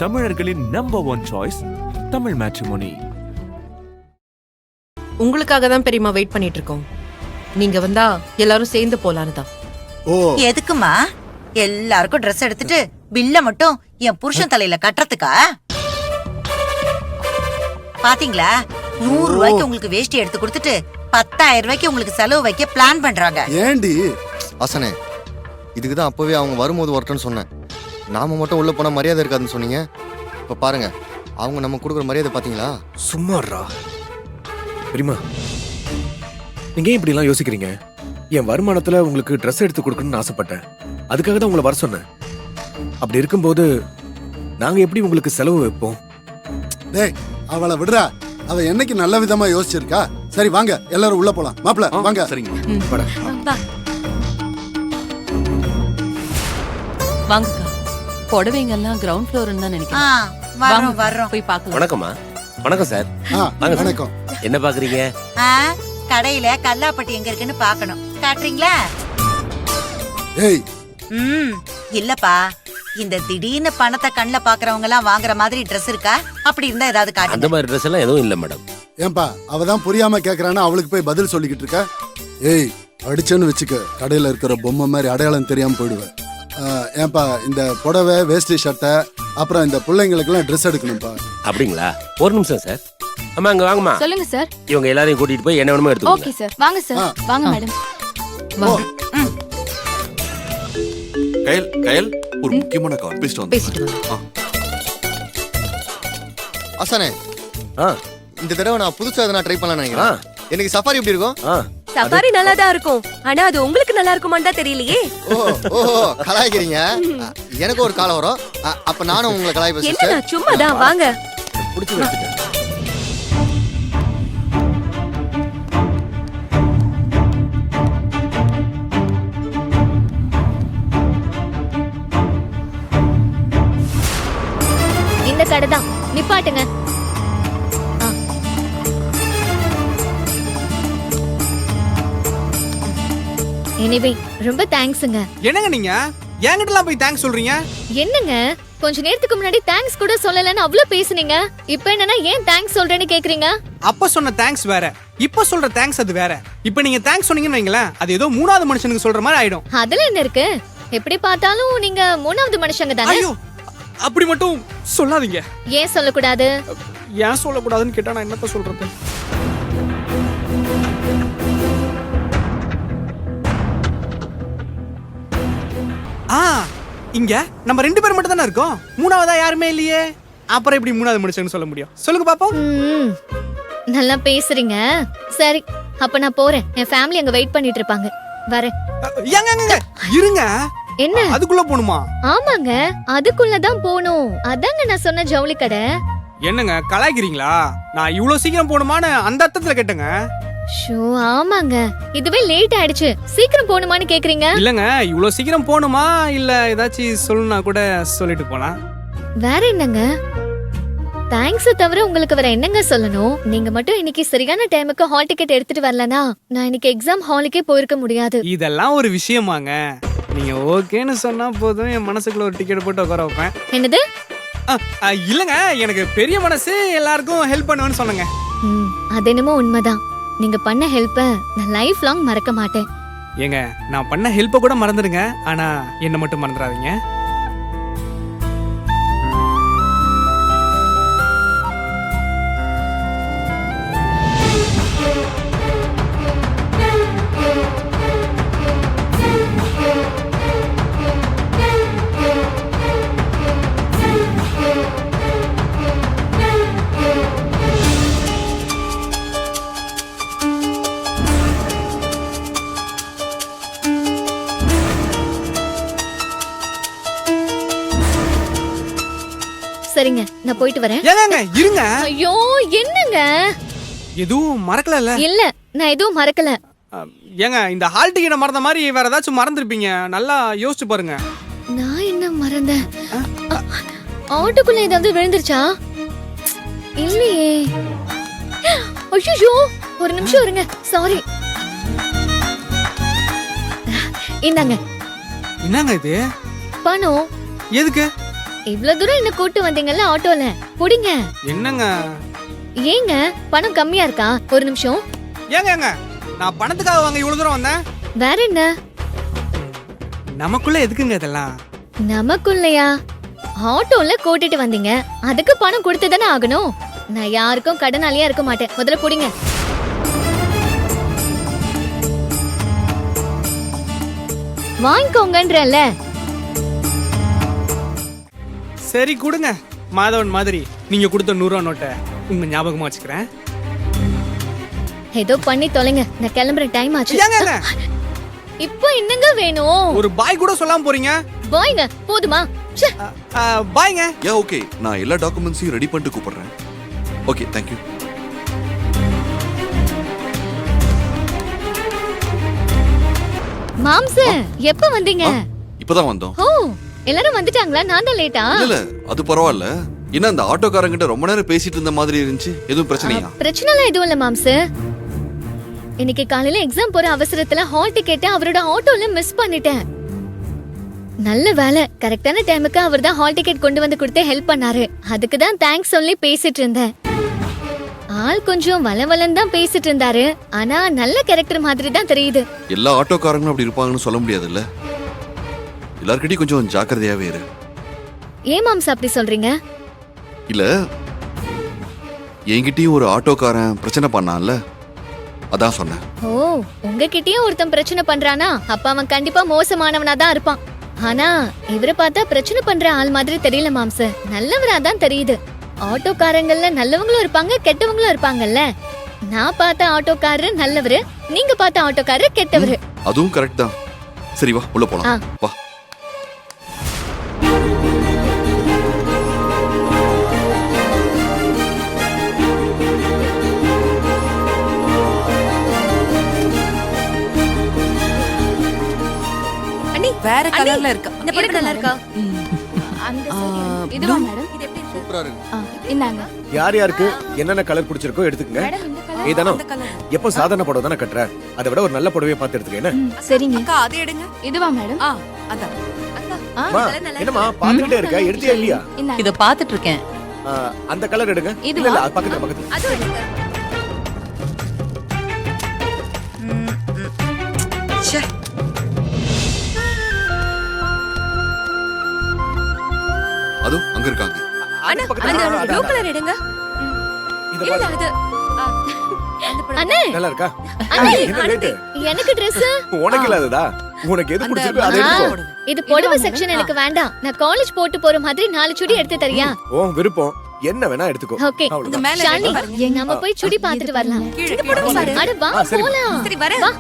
தமிழர்களின் number 1 choice Tamil matrimony. உங்களுக்காக தான் பெரியம்மா வெயிட் பண்ணிட்டு இருக்கோம். நீங்க வந்தா எல்லாரும் சேர்ந்து போலான்னு தான். ஓ எதுக்குமா? எல்லாருக்கும் ட்ரெஸ் எடுத்துட்டு பில்ல மட்டும் என் புருஷன் தலையில கட்டுறதுக்கா? பாத்தீங்களா, 100 ரூபாய்க்கு உங்களுக்கு வேஷ்டி எடுத்து கொடுத்துட்டு 10,000 ரூபாய்க்கு உங்களுக்கு செலவு வைக்க பிளான் பண்றாங்க. ஏண்டி அசனே, இதுக்குதான் அப்பவே அவங்க வரும்போது வரட்டும்னு சொன்னேன். நாம மட்டும் உள்ள போனா மரியாதை இருக்காதுன்னு சொன்னீங்க. இப்ப பாருங்க, அவங்க நம்ம கொடுக்குற மரியாதை பாத்தீங்களா? சும்மாறா பெரியம்மா, நீங்க ஏன் இப்படி எல்லாம் யோசிக்கிறீங்க? என் வருமானத்துல உங்களுக்கு ட்ரெஸ் எடுத்து கொடுக்கணும்னு ஆசைப்பட்டேன். அதுக்காக தான் உங்களை வர சொன்னேன். அப்படி இருக்கும்போது நாங்க எப்படி உங்களுக்கு செலவு வைப்போம்? டேய், அவளை விடுறா. அவ என்னைக்கு நல்ல விதமா யோசிச்சிருக்கா. சரி வாங்க, எல்லாரும் உள்ள போலாம். மாப்பிள வாங்க. சரிங்க. வாங்கக்கா. புடவைங்க எல்லாம் கிரவுண்ட் ஃப்ளோர்னு தான் நினைக்கிறேன். வர்றோம். போய் பார்க்கலாம். வணக்கம்மா. வணக்கம் சார். வணக்கம். என்ன பாக்குறீங்க? கடையில கல்லாப்பட்டி எங்க இருக்குன்னு பாக்கணும். காட்டுறீங்களா? ஏய், இல்லப்பா, இந்த திடீர்னு பணத்தை கண்ணுல பாக்குறவங்க எல்லாம் வாங்குற மாதிரி ட்ரெஸ் இருக்கா? அப்படி இருந்தா ஏதாவது அந்த காட்டுங்க. மாதிரி ட்ரெஸ் எல்லாம் எதுவும் இல்ல மேடம். ஏன்பா அவதான் புரியாம கேக்குறான்னு அவளுக்கு போய் பதில் சொல்லிக்கிட்டு இருக்க? ஏய், அடிச்சேன்னு வச்சுக்க, கடையில இருக்கிற பொம்மை மாதிரி அடையாளம் தெரியாம போயிடுவேன். ஏன்பா, இந்த புடவை வேஷ்டி சட்டை அப்புறம் இந்த பிள்ளைங்களுக்கு எல்லாம் ட்ரெஸ் எடுக்கணும்ப்பா. அப்படிங்களா? ஒரு நிமிஷம் சார். அம்மா அங்க வாங்கம்மா. சொல்லுங்க சார். இவங்க எல்லாரையும் கூட்டிட்டு போய் என்ன வேணுமோ எடுத்துக்கோங்க. Okay sir. வாங்க சார். வாங்க மேடம். கயல் ஒரு முக்கியமான கால் பேசிட்டு வாங்க. அசனே, ஆ, இந்த தடவை நான் புதுசா எதனா ட்ரை பண்ணலாம்னு நினைக்கிறேன். எனக்கு சஃபாரி எப்படி இருக்கும்? ஆ, சஃபாரி நல்லா தான் இருக்கும். ஆனா அது உங்களுக்கு நல்லா இருக்குமான்னு தான் தெரியலையே. ஓ கலாய்க்கிறீங்க. எனக்கு ஒரு காலம் வரும், அப்ப நானும் உங்களை கலாய்ப்பேன். என்ன சும்மா தான் வாங்க. புடிச்சு வச்சுட்டேன். இந்த கடை தான். நிப்பாட்டுங்க. எனிவே ரொம்ப தேங்க்ஸ்ங்க. என்னங்க நீங்க என்கிட்டலாம் போய் தேங்க்ஸ் சொல்றீங்க? என்னங்க, கொஞ்ச நேரத்துக்கு முன்னாடி தேங்க்ஸ் கூட சொல்லலன்னு அவ்வளவு பேசுனீங்க. இப்போ என்னன்னா ஏன் தேங்க்ஸ் சொல்றேன்னு கேக்குறீங்க? அப்ப சொன்ன தேங்க்ஸ் வேற, இப்ப சொல்ற தேங்க்ஸ் அது வேற. இப்ப நீங்க தேங்க்ஸ் சொன்னீங்கன்னு வைங்களேன், அது ஏதோ மூணாவது மனுஷனுக்கு சொல்ற மாதிரி ஆயிடும். அதுல என்ன இருக்கு? எப்படி பார்த்தாலும் நீங்க மூணாவது மனுஷங்க தானே. ஐயோ, அப்படி மட்டும் சொல்லாதீங்க. ஏன் சொல்லக்கூடாது? ஏன் சொல்லக்கூடாதுன்னு கேட்டா நான் என்னத்த சொல்றது? இங்க நம்ம 2 பேர் மட்டும் தானே இருக்கோம். மூணாவதா யாருமே இல்லையே. அப்புறம் எப்படி மூணாவது மனுஷன்னு சொல்ல முடியும்? சொல்லுங்க பாப்போம். நல்லா பேசுறீங்க. சரி, அப்ப நான் போறேன். என் ஃபேமிலி அங்க வெயிட் பண்ணிட்டு இருப்பாங்க. வரேன். இருங்க. என்ன? அதுக்குள்ள போணுமா? ஆமாங்க, அதுக்குள்ளதான் போணும். அதாங்க நான் சொன்ன ஜவுளி கடை. என்னங்க கலாய்க்கிறீங்களா? நான் இவ்வளவு சீக்கிரம் போணுமான்னு அந்த அர்த்தத்துல கேட்டேங்க. ஷோ, ஆமாங்க, இதுவே லேட் ஆயிடுச்சு. சீக்கிரம் போணுமான்னு கேக்குறீங்க? இல்லங்க, இவ்வளவு சீக்கிரம் போணுமா இல்ல ஏதாச்சும் சொல்லணும்னா கூட சொல்லிட்டு போலாம். வேற என்னங்க? தேங்க்ஸ் தவிர உங்களுக்கு வேற என்னங்க சொல்லணும்? நீங்க மட்டும் இன்னைக்கு சரியான டைமுக்கு ஹால் டிக்கெட் எடுத்துட்டு வரலனா நான் இன்னைக்கு எக்ஸாம் ஹாலுக்கே போயிருக்க முடியாது. இதெல்லாம் ஒரு விஷயமாங்க? நீங்க ஓகேன்னு சொன்னா போதும், என் மனசுக்குள்ள ஒரு டிக்கெட் போட்டு உட்கார வைப்பேன். என்னது? இல்லங்க, எனக்கு பெரிய மனசு, எல்லாருக்கும் ஹெல்ப் பண்ணுவேன்னு சொன்னங்க. அது என்னமோ உண்மைதான். நீங்க பண்ண ஹெல்ப்ப நான் லைஃப் லாங் மறக்க மாட்டேன். ஏங்க, நான் பண்ண ஹெல்ப்ப கூட மறந்துடுங்க, ஆனா என்ன மட்டும் மறந்துடாதீங்க. சரிங்க, நான் போயிட்டு வரேன். ஏங்க இருங்க. ஐயோ, என்னங்க? எதுவும் மறக்கல? இல்ல, நான் எதுவும் மறக்கல. ஏங்க, இந்த ஹால் டிக்கெட் மறந்த மாதிரி வேற ஏதாச்சும் மறந்துருப்பீங்க. நல்லா யோசிச்சு பாருங்க. நான் என்ன மறந்தேன்? ஆட்டோக்குள்ள ஏதாவது விழுந்துருச்சா? இல்லையே. ஐயோ, ஒரு நிமிஷம் இருங்க. சாரி. இந்தாங்க. என்னங்க இது? பணம். எதுக்கு? இவ்ளோ தூரம் என்ன கூட்டு வந்தீங்கல்ல ஆட்டோல புடிங்க. என்னங்க ஏங்க பணம் கம்மியா இருக்கா? ஒரு நிமிஷம். ஏங்க நான் பணத்துக்காக வாங்க இவ்வளவு தூரம் வந்தேன். வேற என்ன? நமக்குள்ள எதுக்குங்க இதெல்லாம்? நமக்குள்ளயா? ஆட்டோல கூட்டிட்டு வந்தீங்க, அதுக்கு பணம் கொடுத்து தானே ஆகணும். நான் யாருக்கும் கடனாளியா இருக்க மாட்டேன். முதல்ல புடிங்க. வாங்கிக்கோங்கன்றல. சரி கொடுங்க. மாதவன் மாதிரி நீங்க கொடுத்த 100 ரூபா நோட்டை உங்க ஞாபகமா வச்சுக்கிறேன். ஏதோ பண்ணி தொலைங்க, நான் கிளம்புற டைம் ஆச்சு. ஏங்க இப்போ என்னங்க வேணும்? ஒரு பாய் கூட சொல்லாம போறீங்க. பாய்ங்க போதுமா? ச்சே. பாய்ங்க. யா ஓகே, நான் எல்லா டாக்குமெண்ட்ஸையும் ரெடி பண்ணிட்டு கூப்பிடுறேன். Okay, thank you. மாம்ச எப்ப வந்தீங்க? இப்பதான் வந்தோம். ஓ, எல்லாரும் வந்துட்டாங்களா? நான் தான் லேட்டா? இல்ல அது பரவாயில்ல. என்ன அந்த ஆட்டோக்காரங்கிட்ட ரொம்ப நேரம் பேசிட்டு இருந்த மாதிரி இருந்துச்சு. எதுவும் பிரச்சனையா? பிரச்சனைலாம் எதுவும் இல்ல மாம்ச. இன்னைக்கு காலையில எக்ஸாம் போற அவசரத்துல ஹால் டிக்கெட் அவரோட ஆட்டோல மிஸ் பண்ணிட்டேன். நல்ல வேலை, கரெக்டான டைமுக்கு அவர் தான் ஹால் டிக்கெட் கொண்டு வந்து கொடுத்து ஹெல்ப் பண்ணாரு. அதுக்கு தான் தேங்க்ஸ் சொல்லி பேசிட்டு இருந்தேன். ஆள் கொஞ்சம் வளவலன்னு தான் பேசிட்டு இருந்தாரு, ஆனா நல்ல கேரக்டர் மாதிரி தான் தெரியுது. எல்லா ஆட்டோக்காரங்களும் அப்படி இருப்பாங்கன்னு சொல்ல முடியாதுல்ல. எல்லார்கிட்டயும் கொஞ்சம் ஜாக்கிரதையாவே இரு. ஏன் மாம்ச அப்படி சொல்றீங்க? இல்ல, என்கிட்டயும் ஒரு ஆட்டோக்காரன் பிரச்சனை பண்ணான்ல, அதான் சொன்னேன். ஓ, உங்ககிட்டயும் ஒருத்தன் பிரச்சனை பண்றானா? அப்ப அவன் கண்டிப்பா மோசமானவனா தான் இருப்பான். ஆனா இவரை பார்த்தா பிரச்சனை பண்ற ஆள் மாதிரி தெரியல மாம்ச. நல்லவரா தான் தெரியுது. ஆட்டோக்காரங்கள்ல நல்லவங்களும் இருப்பாங்க, கெட்டவங்களும் இருப்பாங்கல்ல. நான் பார்த்த ஆட்டோக்காரரு நல்லவரு, நீங்க பார்த்த ஆட்டோக்காரரு கெட்டவரு. அதுவும் கரெக்ட் தான். சரி வா, உள்ள போலாம். வா. அண்ணி வேற கலர்ல இருக்கா? இந்த படம் நல்லா இருக்கா? இதுவா மேடம்? இது எப்படி சூப்பரா இருக்கு. இந்தாங்க. யார் யாருக்கு என்னென்ன கலர் பிடிச்சிருக்கோ எடுத்துக்கங்க. ஏதானோ எப்போ சாதாரண புடவை தானே கட்டுற, அதை விட ஒரு நல்ல புடவையை பார்த்து எடுத்துக்க. என்ன சரிங்க அக்கா, அதை எடுங்க. இதுவா மேடம்? அதான். அம்மா, என்னம்மா பாத்துக்கிட்டே இருக்க, எடுத்தியா இல்லையா? இத பாத்துட்டு இருக்கேன். அந்த கலர் எடுங்க. இதுவா? இல்ல இல்ல, அது பக்கத்துல பக்கத்துல. அது எடுங்க. ச்சே. அதுவும் அங்க இருக்காங்க. அது பக்கத்துல. அந்த அதான், ப்ளூ அதான். கலர் எடுங்க. இத இல்ல பாரு. அது அந்த படம். அண்ணே, நல்லா இருக்கா? அண்ணே, என்ன லேட்டு? எனக்கு Dress. உனக்கு இல்லாததா? உனக்கு எது பிடிச்சிருக்கோ அதை எடுத்துக்கோ. இது புடவை செக்ஷன் எனக்கு வேண்டாம். நான் காலேஜ் போட்டு போற மாதிரி 4 சுடி எடுத்து தரியா? ஓ விருப்பம், என்ன வேணா எடுத்துக்கோ. ஓகே. அவ்வளவுதான். மேல ஷாலினி, பாருங்க. நம்ம போய் சுடி பார்த்துட்டு வரலாம். கீழே போடுங்க பாரு. அட வா சரி. போலாம். சரி வரேன். வா.